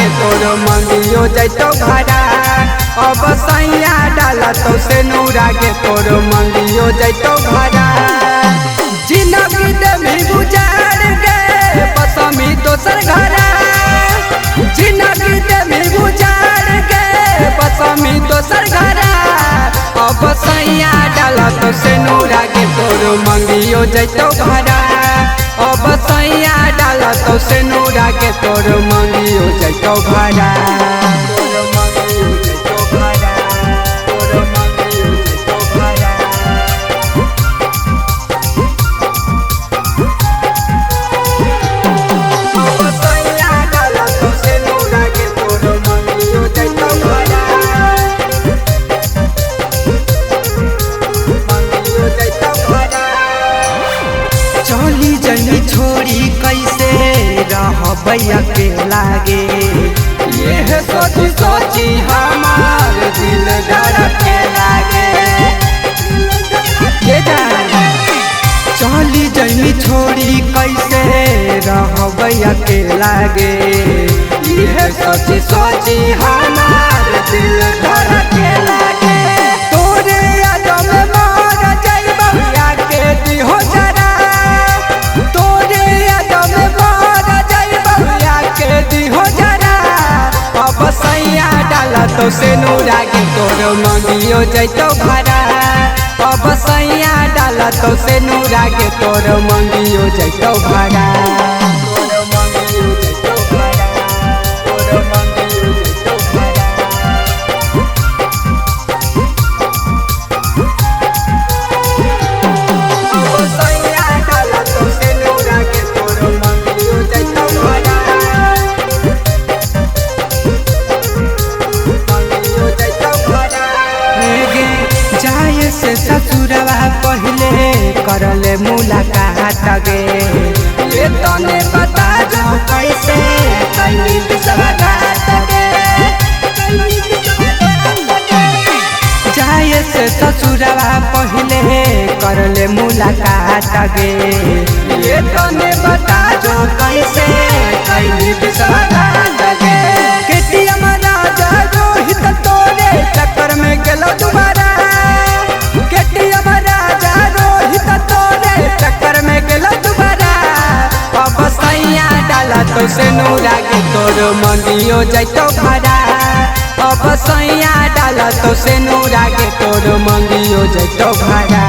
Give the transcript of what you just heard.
के तोर मंगियो जैतो भाड़ा। अब सैया डाला तो से नूरा के तोर मंगियो जैतो भाड़ा। जिंदगी देवी गुजार गे बसमी दोसर घरा। जिंदगी देवी गुजार गे बसमी दोसर घरा। अब सैया डाला तो से नूरा के तोर मंगियो जैतो भाड़ा। अब सैया डाला तो से नूरा के तोर मंगियो जैतो भाड़ा। चली जनी छोड़ी कैसे रह भैया के लागे। ये सोची सोची हमार दिल धड़के लागे। ये चली जनी छोड़ी कैसे रह भैया के लागे। ये सोची सोची हमार दिल धड़के लागे। तोरे याद में मर जाइबा भैया के दिहो जरा। अब सैया डाला तो से नूरा के तोर मंगियो जैतो भाड़ा। अब सैया डाला तो से नूरा के तोर मंगियो जैतो भाड़ा। से ससुरवा पहले करले मुलाकात गे। ये तने बता जो कैसे कैली विश्वासघात गे। जाए से ससुरवा पहले करले मुलाकात गे। ये तने बता जो कैसे कैली विश्वासघात गे। केटीएम राजा रोहित तोरे चक्कर में गेलो दोबारा। केटीएम राजा रोहित तोरे चक्कर में गेलो दोबारा। अब सैया डाला तो से नूरा के तोर मंगियो जैतो भाड़ा। अब सैया डाला तो से नूरा के तोर मंगियो जैतो भाड़ा।